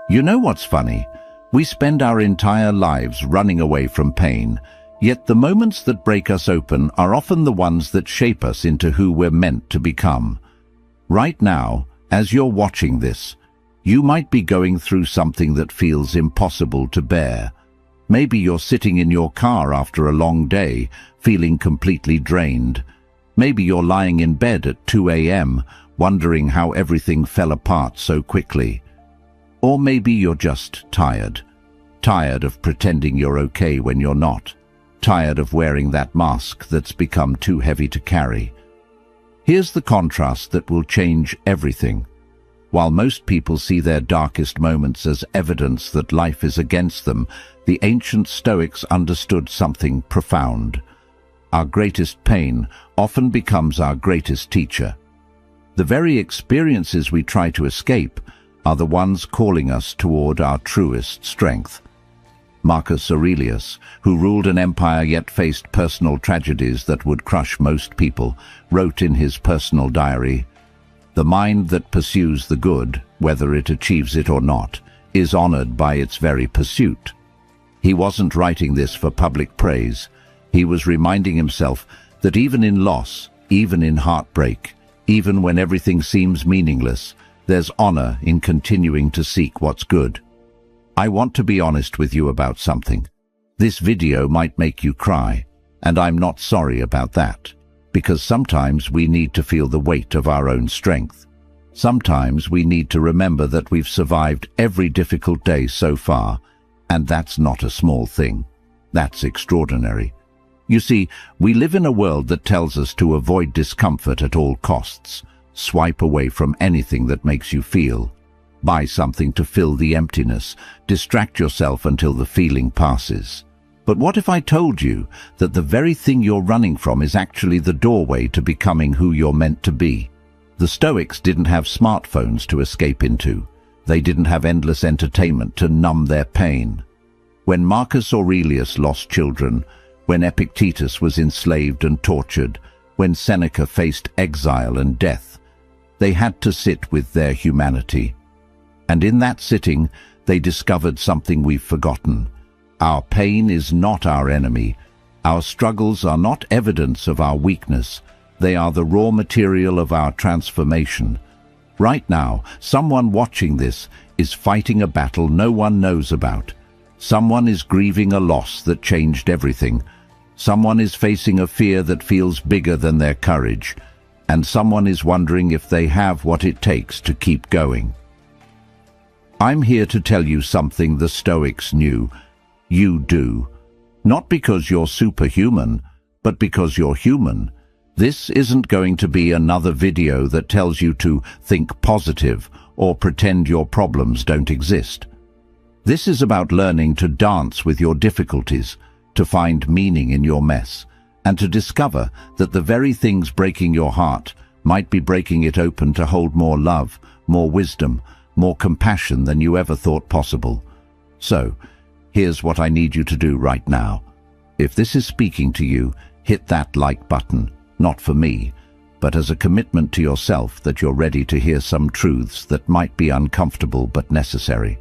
You know what's funny? We spend our entire lives running away from pain, yet the moments that break us open are often the ones that shape us into who we're meant to become. Right now, as you're watching this, you might be going through something that feels impossible to bear. Maybe you're sitting in your car after a long day, feeling completely drained. Maybe you're lying in bed at 2 a.m., wondering how everything fell apart so quickly. Or maybe you're just tired. Tired of pretending you're okay when you're not. Tired of wearing that mask that's become too heavy to carry. Here's the contrast that will change everything. While most people see their darkest moments as evidence that life is against them, the ancient Stoics understood something profound. Our greatest pain often becomes our greatest teacher. The very experiences we try to escape are the ones calling us toward our truest strength. Marcus Aurelius, who ruled an empire yet faced personal tragedies that would crush most people, wrote in his personal diary, "The mind that pursues the good, whether it achieves it or not, is honored by its very pursuit." He wasn't writing this for public praise. He was reminding himself that even in loss, even in heartbreak, even when everything seems meaningless, there's honor in continuing to seek what's good. I want to be honest with you about something. This video might make you cry, and I'm not sorry about that, because sometimes we need to feel the weight of our own strength. Sometimes we need to remember that we've survived every difficult day so far, and that's not a small thing. That's extraordinary. You see, we live in a world that tells us to avoid discomfort at all costs. Swipe away from anything that makes you feel. Buy something to fill the emptiness. Distract yourself until the feeling passes. But what if I told you that the very thing you're running from is actually the doorway to becoming who you're meant to be? The Stoics didn't have smartphones to escape into. They didn't have endless entertainment to numb their pain. When Marcus Aurelius lost children, when Epictetus was enslaved and tortured, when Seneca faced exile and death, they had to sit with their humanity. And in that sitting, they discovered something we've forgotten. Our pain is not our enemy. Our struggles are not evidence of our weakness. They are the raw material of our transformation. Right now, someone watching this is fighting a battle no one knows about. Someone is grieving a loss that changed everything. Someone is facing a fear that feels bigger than their courage. And someone is wondering if they have what it takes to keep going. I'm here to tell you something the Stoics knew. You do. Not because you're superhuman, but because you're human. This isn't going to be another video that tells you to think positive or pretend your problems don't exist. This is about learning to dance with your difficulties, to find meaning in your mess, and to discover that the very things breaking your heart might be breaking it open to hold more love, more wisdom, more compassion than you ever thought possible. So, here's what I need you to do right now. If this is speaking to you, hit that like button, not for me, but as a commitment to yourself that you're ready to hear some truths that might be uncomfortable but necessary.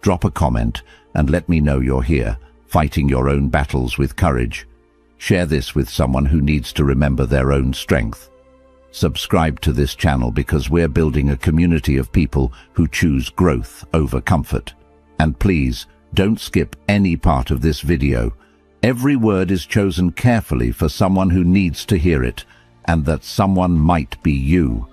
Drop a comment and let me know you're here, fighting your own battles with courage. Share this with someone who needs to remember their own strength. Subscribe to this channel because we're building a community of people who choose growth over comfort. And please, don't skip any part of this video. Every word is chosen carefully for someone who needs to hear it, and that someone might be you.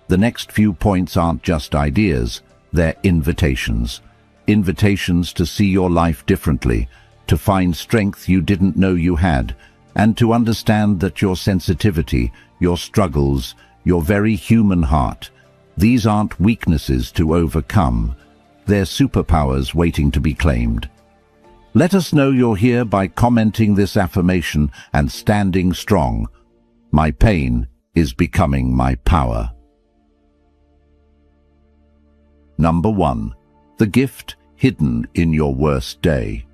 The next few points aren't just ideas, they're invitations. Invitations to see your life differently, to find strength you didn't know you had, and to understand that your sensitivity, your struggles, your very human heart, these aren't weaknesses to overcome. They're superpowers waiting to be claimed. Let us know you're here by commenting this affirmation and standing strong. My pain is becoming my power. Number 1. The gift hidden in your worst day.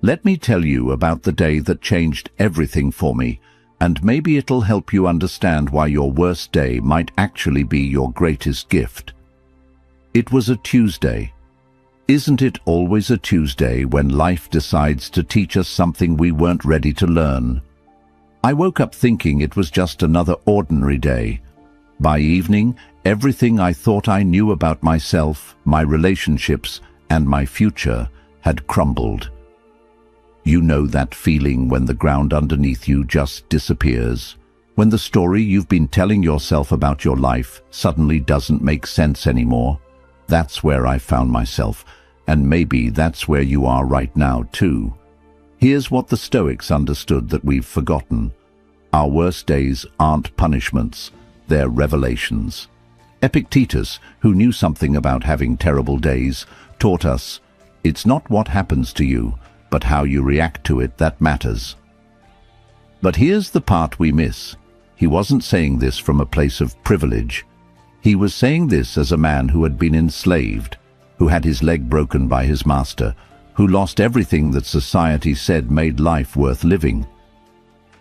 Let me tell you about the day that changed everything for me, and maybe it'll help you understand why your worst day might actually be your greatest gift. It was a Tuesday. Isn't it always a Tuesday when life decides to teach us something we weren't ready to learn? I woke up thinking it was just another ordinary day. By evening, everything I thought I knew about myself, my relationships, and my future had crumbled. You know that feeling when the ground underneath you just disappears, when the story you've been telling yourself about your life suddenly doesn't make sense anymore? That's where I found myself, and maybe that's where you are right now too. Here's what the Stoics understood that we've forgotten. Our worst days aren't punishments, they're revelations. Epictetus, who knew something about having terrible days, taught us, it's not what happens to you, but how you react to it that matters. But here's the part we miss. He wasn't saying this from a place of privilege. He was saying this as a man who had been enslaved, who had his leg broken by his master, who lost everything that society said made life worth living.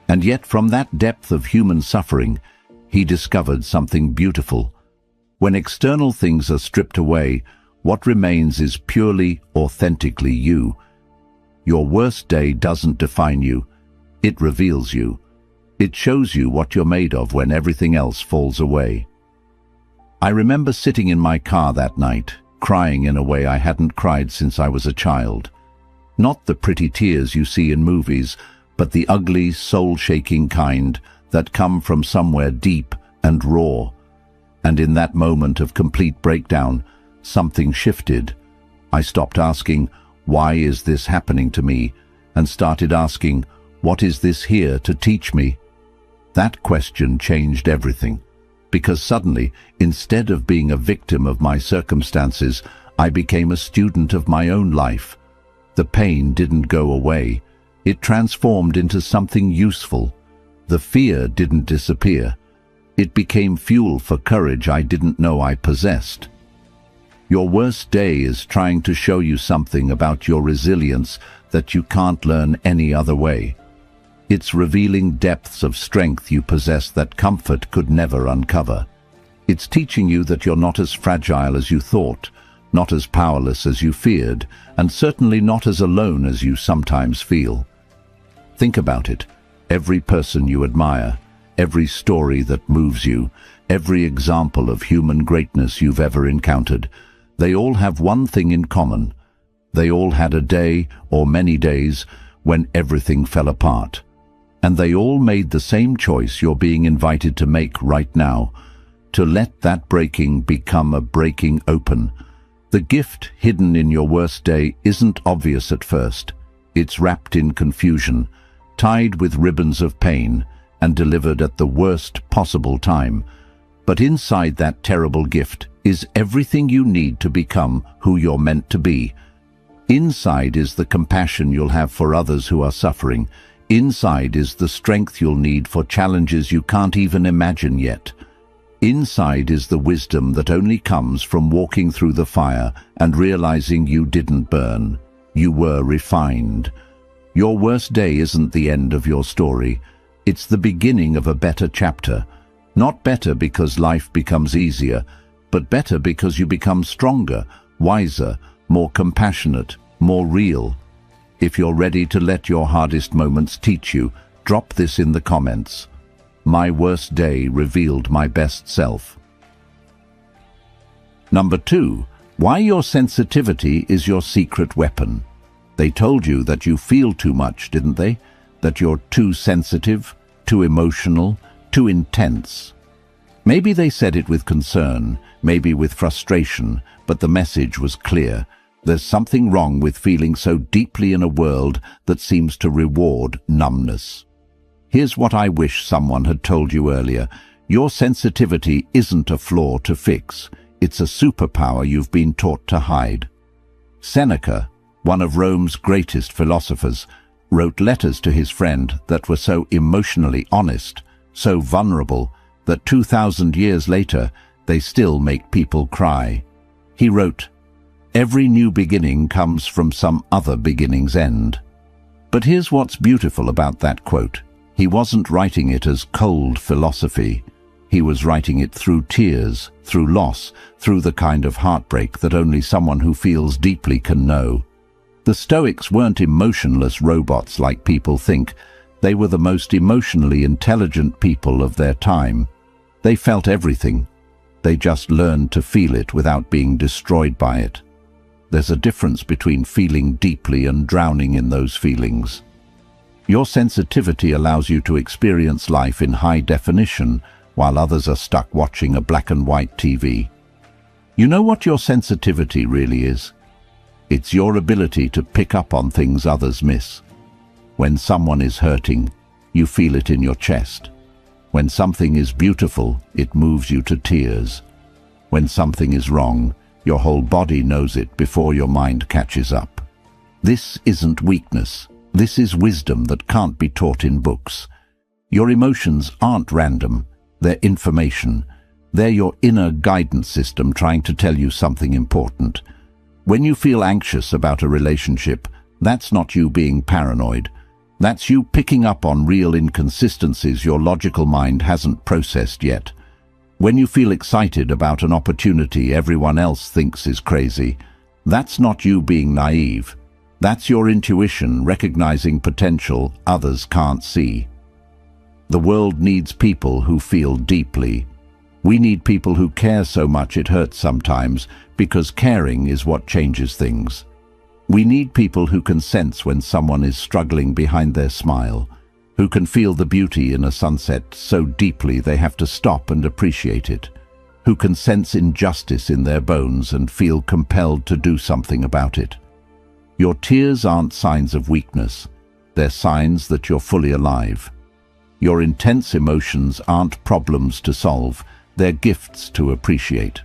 And yet from that depth of human suffering, he discovered something beautiful. When external things are stripped away, what remains is purely, authentically you. Your worst day doesn't define you. It reveals you. It shows you what you're made of when everything else falls away. I remember sitting in my car that night, crying in a way I hadn't cried since I was a child. Not the pretty tears you see in movies, but the ugly, soul-shaking kind that come from somewhere deep and raw. And in that moment of complete breakdown, something shifted. I stopped asking, why is this happening to me? And started asking, what is this here to teach me? That question changed everything. Because suddenly, instead of being a victim of my circumstances, I became a student of my own life. The pain didn't go away. It transformed into something useful. The fear didn't disappear. It became fuel for courage I didn't know I possessed. Your worst day is trying to show you something about your resilience that you can't learn any other way. It's revealing depths of strength you possess that comfort could never uncover. It's teaching you that you're not as fragile as you thought, not as powerless as you feared, and certainly not as alone as you sometimes feel. Think about it. Every person you admire, every story that moves you, every example of human greatness you've ever encountered, they all have one thing in common. They all had a day, or many days, when everything fell apart. And they all made the same choice you're being invited to make right now, to let that breaking become a breaking open. The gift hidden in your worst day isn't obvious at first. It's wrapped in confusion, tied with ribbons of pain, and delivered at the worst possible time. But inside that terrible gift is everything you need to become who you're meant to be. Inside is the compassion you'll have for others who are suffering. Inside is the strength you'll need for challenges you can't even imagine yet. Inside is the wisdom that only comes from walking through the fire and realizing you didn't burn. You were refined. Your worst day isn't the end of your story. It's the beginning of a better chapter. Not better because life becomes easier, but better because you become stronger, wiser, more compassionate, more real. If you're ready to let your hardest moments teach you, drop this in the comments. My worst day revealed my best self. Number 2, why your sensitivity is your secret weapon. They told you that you feel too much, didn't they? That you're too sensitive, too emotional, too intense. Maybe they said it with concern, maybe with frustration, but the message was clear. There's something wrong with feeling so deeply in a world that seems to reward numbness. Here's what I wish someone had told you earlier. Your sensitivity isn't a flaw to fix. It's a superpower you've been taught to hide. Seneca, one of Rome's greatest philosophers, wrote letters to his friend that were so emotionally honest, so vulnerable, that 2,000 years later they still make people cry. He wrote, "Every new beginning comes from some other beginning's end." But here's what's beautiful about that quote. He wasn't writing it as cold philosophy. He was writing it through tears, through loss, through the kind of heartbreak that only someone who feels deeply can know. The Stoics weren't emotionless robots like people think. They were the most emotionally intelligent people of their time. They felt everything. They just learned to feel it without being destroyed by it. There's a difference between feeling deeply and drowning in those feelings. Your sensitivity allows you to experience life in high definition, while others are stuck watching a black and white TV. You know what your sensitivity really is? It's your ability to pick up on things others miss. When someone is hurting, you feel it in your chest. When something is beautiful, it moves you to tears. When something is wrong, your whole body knows it before your mind catches up. This isn't weakness. This is wisdom that can't be taught in books. Your emotions aren't random. They're information. They're your inner guidance system trying to tell you something important. When you feel anxious about a relationship, that's not you being paranoid. That's you picking up on real inconsistencies your logical mind hasn't processed yet. When you feel excited about an opportunity everyone else thinks is crazy, that's not you being naive. That's your intuition recognizing potential others can't see. The world needs people who feel deeply. We need people who care so much it hurts sometimes, because caring is what changes things. We need people who can sense when someone is struggling behind their smile, who can feel the beauty in a sunset so deeply they have to stop and appreciate it, who can sense injustice in their bones and feel compelled to do something about it. Your tears aren't signs of weakness. They're signs that you're fully alive. Your intense emotions aren't problems to solve. They're gifts to appreciate.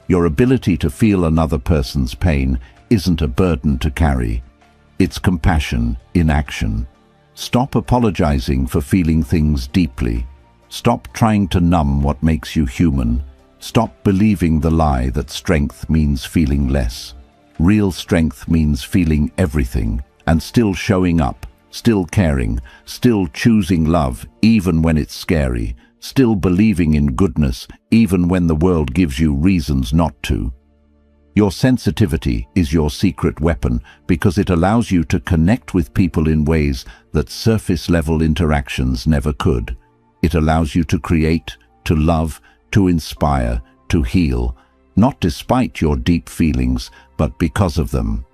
Your ability to feel another person's pain isn't a burden to carry. It's compassion in action. Stop apologizing for feeling things deeply. Stop trying to numb what makes you human. Stop believing the lie that strength means feeling less. Real strength means feeling everything and still showing up, still caring, still choosing love even when it's scary, still believing in goodness even when the world gives you reasons not to. Your sensitivity is your secret weapon because it allows you to connect with people in ways that surface-level interactions never could. It allows you to create, to love, to inspire, to heal, not despite your deep feelings, but because of them.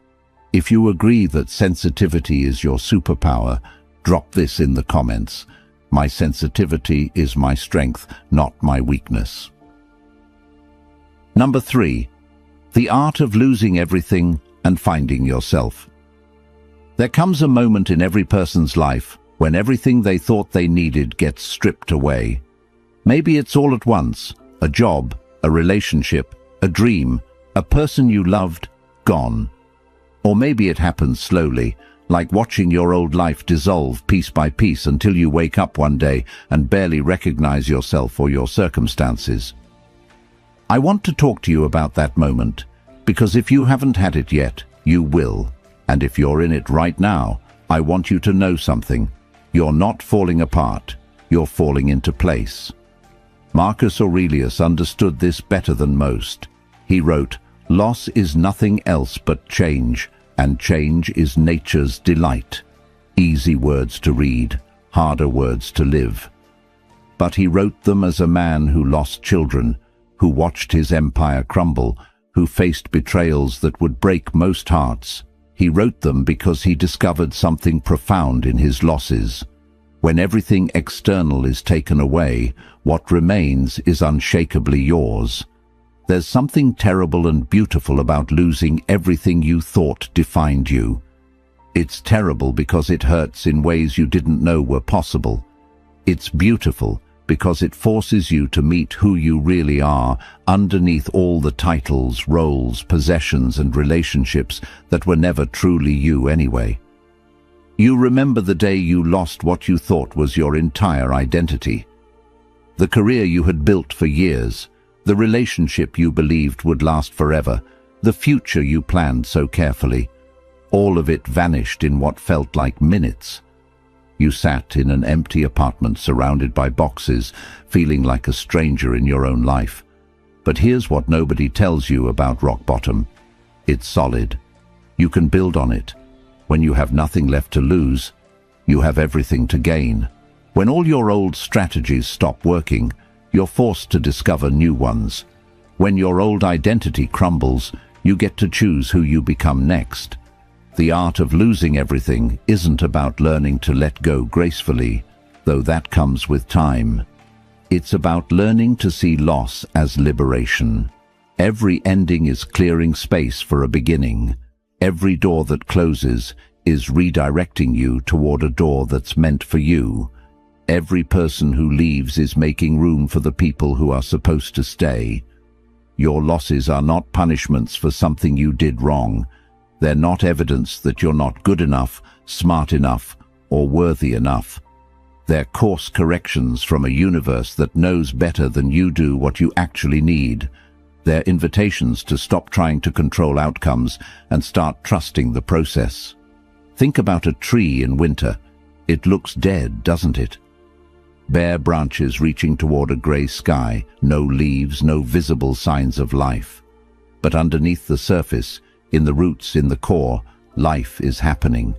If you agree that sensitivity is your superpower, drop this in the comments. My sensitivity is my strength, not my weakness. Number 3. The art of losing everything and finding yourself. There comes a moment in every person's life when everything they thought they needed gets stripped away. Maybe it's all at once: a job, a relationship, a dream, a person you loved, gone. Or maybe it happens slowly, like watching your old life dissolve piece by piece until you wake up one day and barely recognize yourself or your circumstances. I want to talk to you about that moment, because if you haven't had it yet, you will. And if you're in it right now, I want you to know something. You're not falling apart. You're falling into place. Marcus Aurelius understood this better than most. He wrote, "Loss is nothing else but change, and change is nature's delight." Easy words to read, harder words to live. But he wrote them as a man who lost children, who watched his empire crumble, who faced betrayals that would break most hearts. He wrote them because he discovered something profound in his losses. When everything external is taken away, what remains is unshakably yours. There's something terrible and beautiful about losing everything you thought defined you. It's terrible because it hurts in ways you didn't know were possible. It's beautiful because it forces you to meet who you really are underneath all the titles, roles, possessions, and relationships that were never truly you anyway. You remember the day you lost what you thought was your entire identity. The career you had built for years, the relationship you believed would last forever, the future you planned so carefully. All of it vanished in what felt like minutes. You sat in an empty apartment surrounded by boxes, feeling like a stranger in your own life. But here's what nobody tells you about rock bottom. It's solid. You can build on it. When you have nothing left to lose, you have everything to gain. When all your old strategies stop working, you're forced to discover new ones. When your old identity crumbles, you get to choose who you become next. The art of losing everything isn't about learning to let go gracefully, though that comes with time. It's about learning to see loss as liberation. Every ending is clearing space for a beginning. Every door that closes is redirecting you toward a door that's meant for you. Every person who leaves is making room for the people who are supposed to stay. Your losses are not punishments for something you did wrong. They're not evidence that you're not good enough, smart enough, or worthy enough. They're course corrections from a universe that knows better than you do what you actually need. They're invitations to stop trying to control outcomes and start trusting the process. Think about a tree in winter. It looks dead, doesn't it? Bare branches reaching toward a grey sky, no leaves, no visible signs of life. But underneath the surface, in the roots, in the core, life is happening.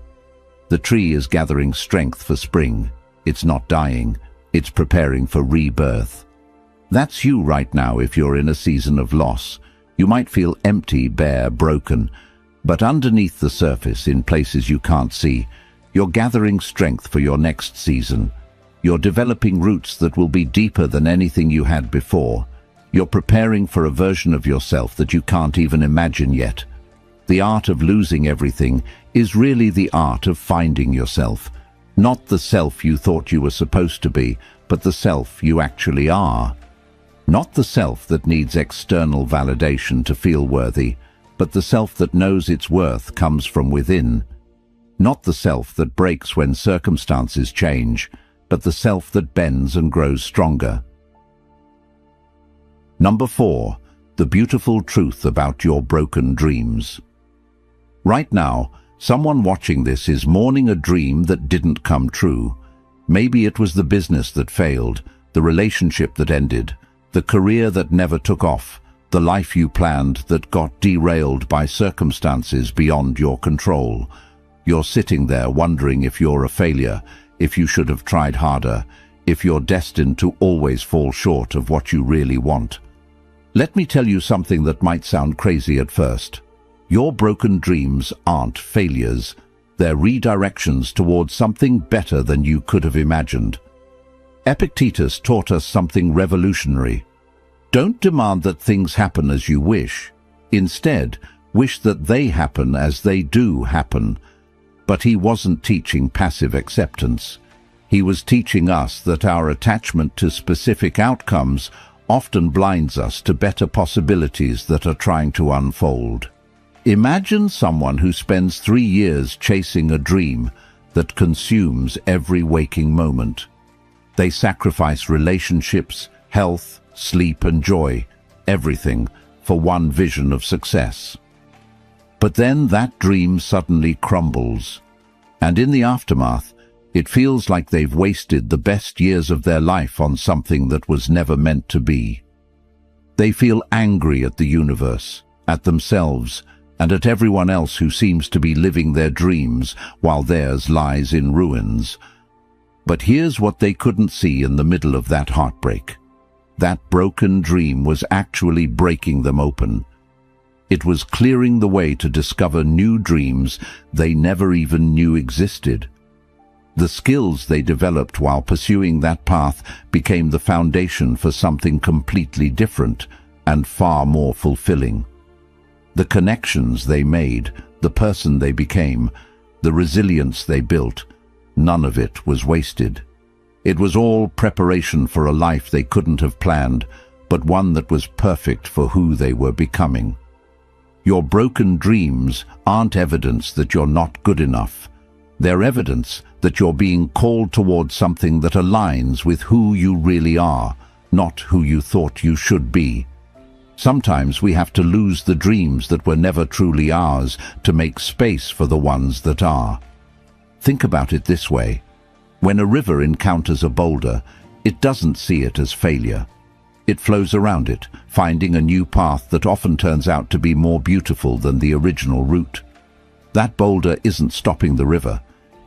The tree is gathering strength for spring. It's not dying. It's preparing for rebirth. That's you right now if you're in a season of loss. You might feel empty, bare, broken. But underneath the surface, in places you can't see, you're gathering strength for your next season. You're developing roots that will be deeper than anything you had before. You're preparing for a version of yourself that you can't even imagine yet. The art of losing everything is really the art of finding yourself. Not the self you thought you were supposed to be, but the self you actually are. Not the self that needs external validation to feel worthy, but the self that knows its worth comes from within. Not the self that breaks when circumstances change, but the self that bends and grows stronger. Number 4. The beautiful truth about your broken dreams. Right now, someone watching this is mourning a dream that didn't come true. Maybe it was the business that failed, the relationship that ended, the career that never took off, the life you planned that got derailed by circumstances beyond your control. You're sitting there wondering if you're a failure, if you should have tried harder, if you're destined to always fall short of what you really want. Let me tell you something that might sound crazy at first. Your broken dreams aren't failures. They're redirections towards something better than you could have imagined. Epictetus taught us something revolutionary. Don't demand that things happen as you wish. Instead, wish that they happen as they do happen. But he wasn't teaching passive acceptance. He was teaching us that our attachment to specific outcomes often blinds us to better possibilities that are trying to unfold. Imagine someone who spends 3 years chasing a dream that consumes every waking moment. They sacrifice relationships, health, sleep and joy, everything, for one vision of success. But then that dream suddenly crumbles, and in the aftermath, it feels like they've wasted the best years of their life on something that was never meant to be. They feel angry at the universe, at themselves, and at everyone else who seems to be living their dreams while theirs lies in ruins. But here's what they couldn't see in the middle of that heartbreak. That broken dream was actually breaking them open. It was clearing the way to discover new dreams they never even knew existed. The skills they developed while pursuing that path became the foundation for something completely different and far more fulfilling. The connections they made, the person they became, the resilience they built, none of it was wasted. It was all preparation for a life they couldn't have planned, but one that was perfect for who they were becoming. Your broken dreams aren't evidence that you're not good enough. They're evidence that you're being called towards something that aligns with who you really are, not who you thought you should be. Sometimes we have to lose the dreams that were never truly ours to make space for the ones that are. Think about it this way. When a river encounters a boulder, it doesn't see it as failure. It flows around it, finding a new path that often turns out to be more beautiful than the original route. That boulder isn't stopping the river,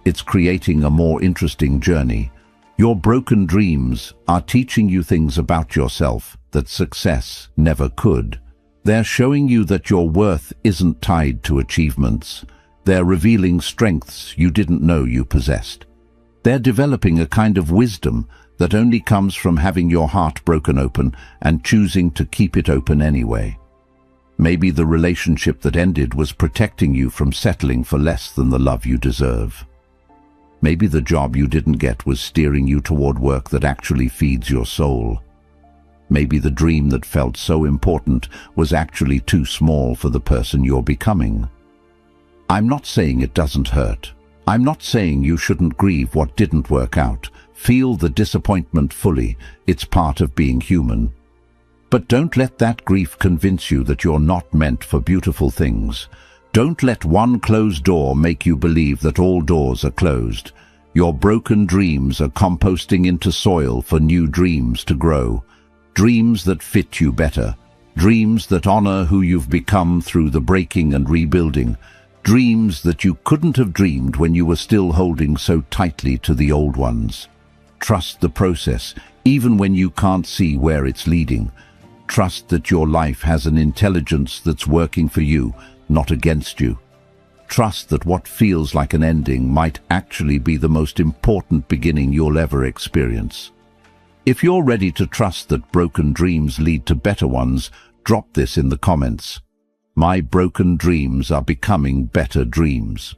it's creating a more interesting journey. Your broken dreams are teaching you things about yourself that success never could. They're showing you that your worth isn't tied to achievements. They're revealing strengths you didn't know you possessed. They're developing a kind of wisdom that only comes from having your heart broken open and choosing to keep it open anyway. Maybe the relationship that ended was protecting you from settling for less than the love you deserve. Maybe the job you didn't get was steering you toward work that actually feeds your soul. Maybe the dream that felt so important was actually too small for the person you're becoming. I'm not saying it doesn't hurt. I'm not saying you shouldn't grieve what didn't work out. Feel the disappointment fully. It's part of being human. But don't let that grief convince you that you're not meant for beautiful things. Don't let one closed door make you believe that all doors are closed. Your broken dreams are composting into soil for new dreams to grow. Dreams that fit you better. Dreams that honor who you've become through the breaking and rebuilding. Dreams that you couldn't have dreamed when you were still holding so tightly to the old ones. Trust the process, even when you can't see where it's leading. Trust that your life has an intelligence that's working for you, not against you. Trust that what feels like an ending might actually be the most important beginning you'll ever experience. If you're ready to trust that broken dreams lead to better ones, drop this in the comments. My broken dreams are becoming better dreams.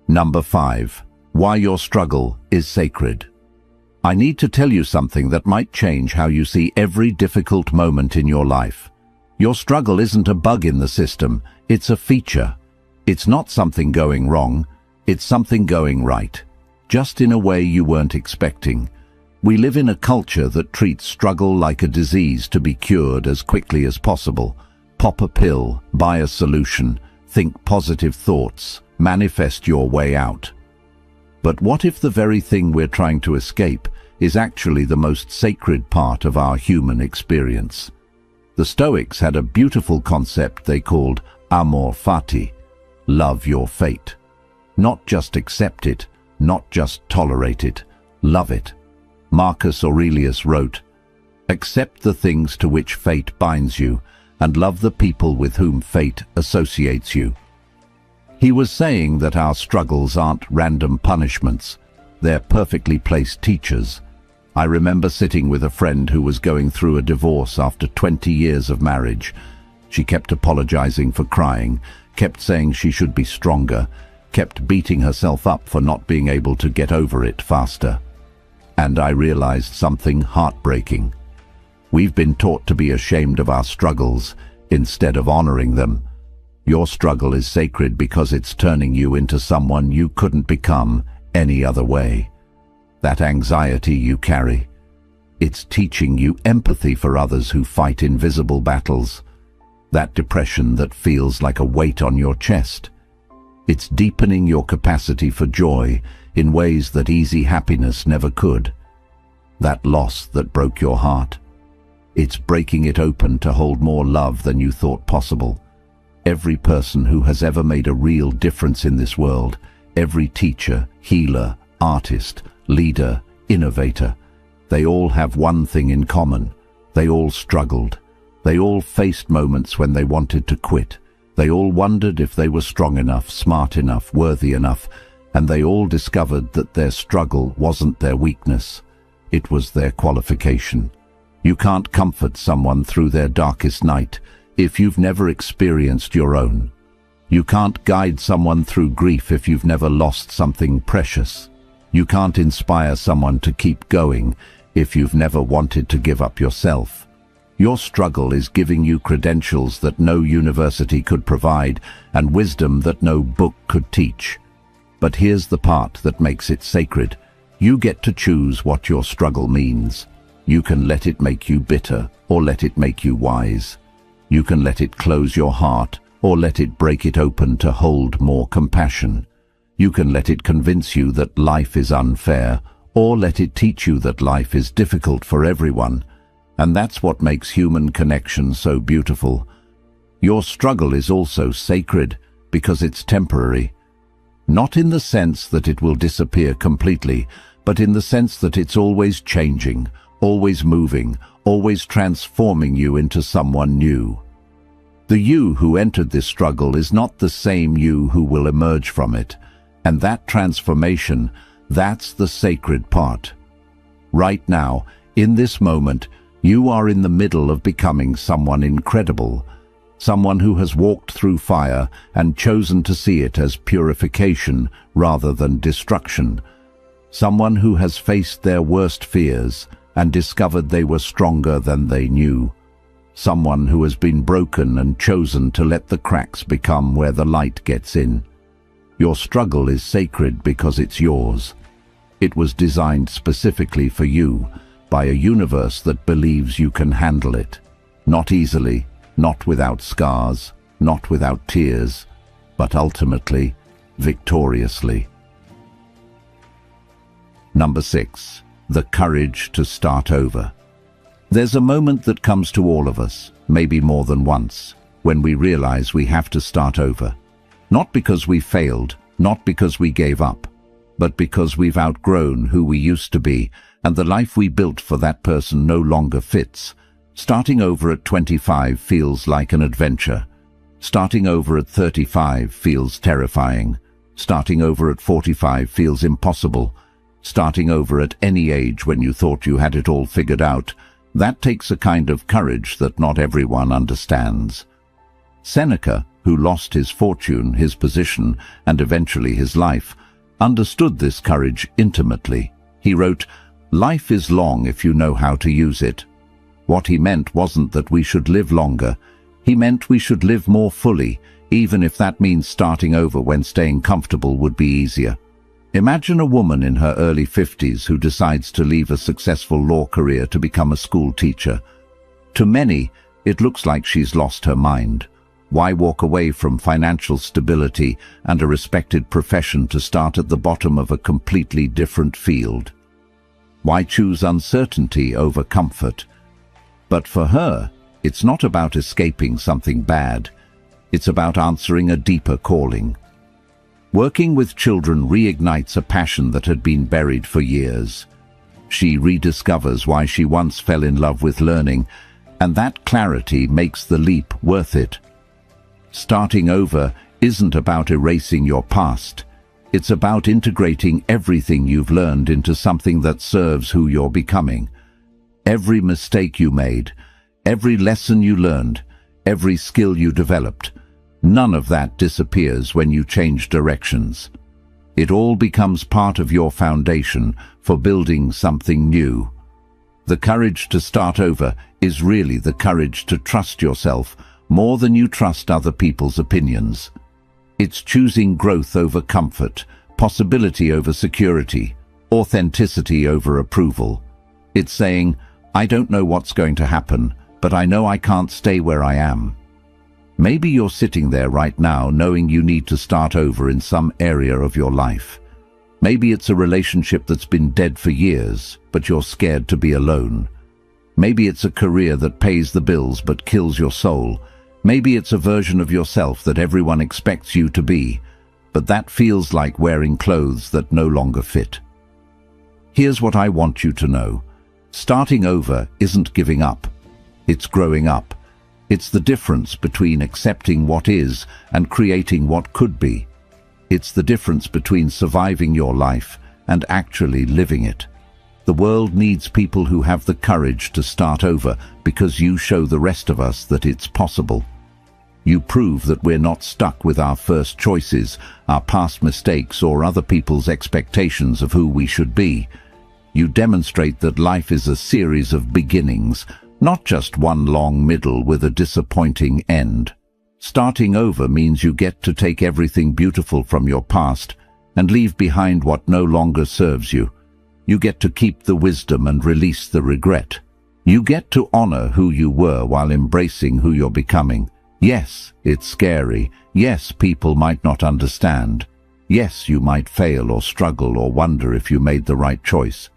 Number 5. Why your struggle is sacred. I need to tell you something that might change how you see every difficult moment in your life. Your struggle isn't a bug in the system, it's a feature. It's not something going wrong, it's something going right, just in a way you weren't expecting. We live in a culture that treats struggle like a disease to be cured as quickly as possible. Pop a pill, buy a solution, think positive thoughts, manifest your way out. But what if the very thing we're trying to escape is actually the most sacred part of our human experience? The Stoics had a beautiful concept they called amor fati, love your fate. Not just accept it, not just tolerate it, love it. Marcus Aurelius wrote, "Accept the things to which fate binds you, and love the people with whom fate associates you." He was saying that our struggles aren't random punishments, they're perfectly placed teachers. I remember sitting with a friend who was going through a divorce after 20 years of marriage. She kept apologizing for crying, kept saying she should be stronger, kept beating herself up for not being able to get over it faster. And I realized something heartbreaking. We've been taught to be ashamed of our struggles instead of honoring them. Your struggle is sacred because it's turning you into someone you couldn't become any other way. That anxiety you carry, it's teaching you empathy for others who fight invisible battles. That depression that feels like a weight on your chest, it's deepening your capacity for joy in ways that easy happiness never could. That loss that broke your heart, it's breaking it open to hold more love than you thought possible. Every person who has ever made a real difference in this world, every teacher, healer, artist, leader, innovator, they all have one thing in common. They all struggled. They all faced moments when they wanted to quit. They all wondered if they were strong enough, smart enough, worthy enough, and they all discovered that their struggle wasn't their weakness. It was their qualification. You can't comfort someone through their darkest night if you've never experienced your own. You can't guide someone through grief if you've never lost something precious. You can't inspire someone to keep going if you've never wanted to give up yourself. Your struggle is giving you credentials that no university could provide and wisdom that no book could teach. But here's the part that makes it sacred. You get to choose what your struggle means. You can let it make you bitter or let it make you wise. You can let it close your heart or let it break it open to hold more compassion. You can let it convince you that life is unfair, or let it teach you that life is difficult for everyone. And that's what makes human connection so beautiful. Your struggle is also sacred because it's temporary. Not in the sense that it will disappear completely, but in the sense that it's always changing, always moving, always transforming you into someone new. The you who entered this struggle is not the same you who will emerge from it. And that transformation, that's the sacred part. Right now, in this moment, you are in the middle of becoming someone incredible, someone who has walked through fire and chosen to see it as purification rather than destruction, someone who has faced their worst fears and discovered they were stronger than they knew, someone who has been broken and chosen to let the cracks become where the light gets in. Your struggle is sacred because it's yours. It was designed specifically for you by a universe that believes you can handle it. Not easily, not without scars, not without tears, but ultimately, victoriously. Number 6. The courage to start over. There's a moment that comes to all of us, maybe more than once, when we realize we have to start over. Not because we failed, not because we gave up, but because we've outgrown who we used to be, and the life we built for that person no longer fits. Starting over at 25 feels like an adventure. Starting over at 35 feels terrifying. Starting over at 45 feels impossible. Starting over at any age when you thought you had it all figured out, that takes a kind of courage that not everyone understands. Seneca, who lost his fortune, his position, and eventually his life, understood this courage intimately. He wrote, "Life is long if you know how to use it." What he meant wasn't that we should live longer. He meant we should live more fully, even if that means starting over when staying comfortable would be easier. Imagine a woman in her early 50s who decides to leave a successful law career to become a school teacher. To many, it looks like she's lost her mind. Why walk away from financial stability and a respected profession to start at the bottom of a completely different field? Why choose uncertainty over comfort? But for her, it's not about escaping something bad. It's about answering a deeper calling. Working with children reignites a passion that had been buried for years. She rediscovers why she once fell in love with learning, and that clarity makes the leap worth it. Starting over isn't about erasing your past. It's about integrating everything you've learned into something that serves who you're becoming. Every mistake you made, every lesson you learned, every skill you developed, none of that disappears when you change directions. It all becomes part of your foundation for building something new. The courage to start over is really the courage to trust yourself more than you trust other people's opinions. It's choosing growth over comfort, possibility over security, authenticity over approval. It's saying, I don't know what's going to happen, but I know I can't stay where I am. Maybe you're sitting there right now knowing you need to start over in some area of your life. Maybe it's a relationship that's been dead for years, but you're scared to be alone. Maybe it's a career that pays the bills but kills your soul. Maybe it's a version of yourself that everyone expects you to be, but that feels like wearing clothes that no longer fit. Here's what I want you to know. Starting over isn't giving up. It's growing up. It's the difference between accepting what is and creating what could be. It's the difference between surviving your life and actually living it. The world needs people who have the courage to start over because you show the rest of us that it's possible. You prove that we're not stuck with our first choices, our past mistakes, or other people's expectations of who we should be. You demonstrate that life is a series of beginnings, not just one long middle with a disappointing end. Starting over means you get to take everything beautiful from your past and leave behind what no longer serves you. You get to keep the wisdom and release the regret. You get to honor who you were while embracing who you're becoming. Yes, it's scary. Yes, people might not understand. Yes, you might fail or struggle or wonder if you made the right choice.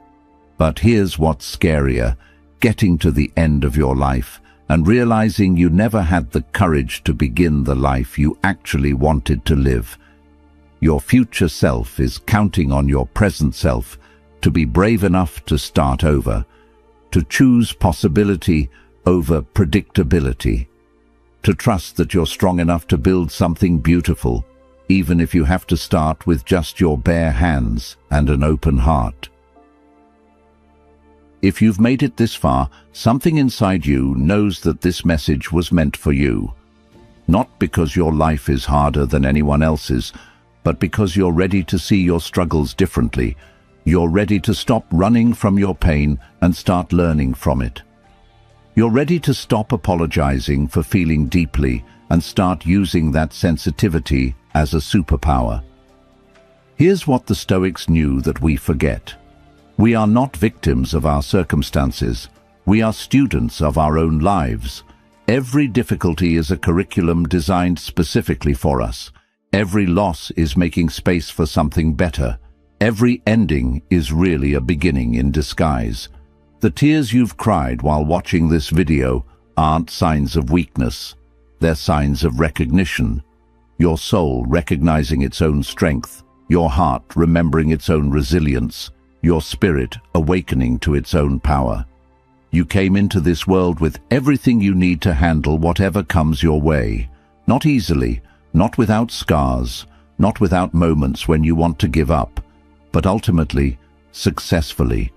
But here's what's scarier: getting to the end of your life and realizing you never had the courage to begin the life you actually wanted to live. Your future self is counting on your present self to be brave enough to start over, to choose possibility over predictability, to trust that you're strong enough to build something beautiful, even if you have to start with just your bare hands and an open heart. If you've made it this far, something inside you knows that this message was meant for you. Not because your life is harder than anyone else's, but because you're ready to see your struggles differently. You're ready to stop running from your pain and start learning from it. You're ready to stop apologizing for feeling deeply and start using that sensitivity as a superpower. Here's what the Stoics knew that we forget. We are not victims of our circumstances. We are students of our own lives. Every difficulty is a curriculum designed specifically for us. Every loss is making space for something better. Every ending is really a beginning in disguise. The tears you've cried while watching this video aren't signs of weakness. They're signs of recognition. Your soul recognizing its own strength, your heart remembering its own resilience, your spirit awakening to its own power. You came into this world with everything you need to handle whatever comes your way. Not easily, not without scars, not without moments when you want to give up, but ultimately, successfully.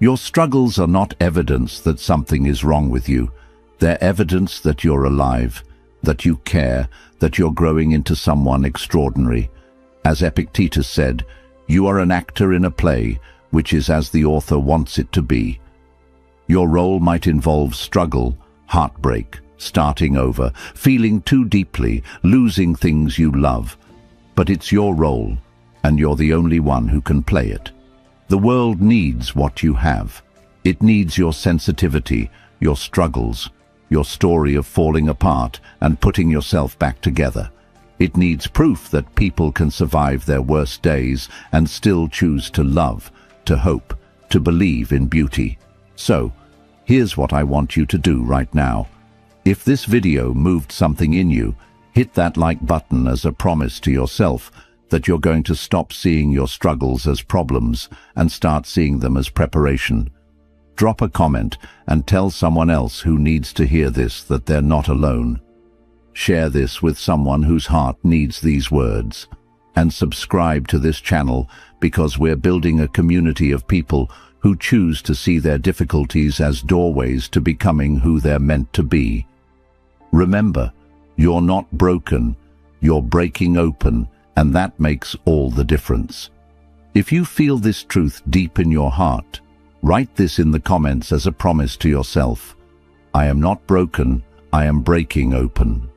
Your struggles are not evidence that something is wrong with you. They're evidence that you're alive, that you care, that you're growing into someone extraordinary. As Epictetus said, you are an actor in a play, which is as the author wants it to be. Your role might involve struggle, heartbreak, starting over, feeling too deeply, losing things you love. But it's your role, and you're the only one who can play it. The world needs what you have. It needs your sensitivity, your struggles, your story of falling apart and putting yourself back together. It needs proof that people can survive their worst days and still choose to love, to hope, to believe in beauty. So, here's what I want you to do right now. If this video moved something in you, hit that like button as a promise to yourself that you're going to stop seeing your struggles as problems and start seeing them as preparation. Drop a comment and tell someone else who needs to hear this that they're not alone. Share this with someone whose heart needs these words. And subscribe to this channel because we're building a community of people who choose to see their difficulties as doorways to becoming who they're meant to be. Remember, you're not broken, you're breaking open, and that makes all the difference. If you feel this truth deep in your heart, write this in the comments as a promise to yourself. I am not broken, I am breaking open.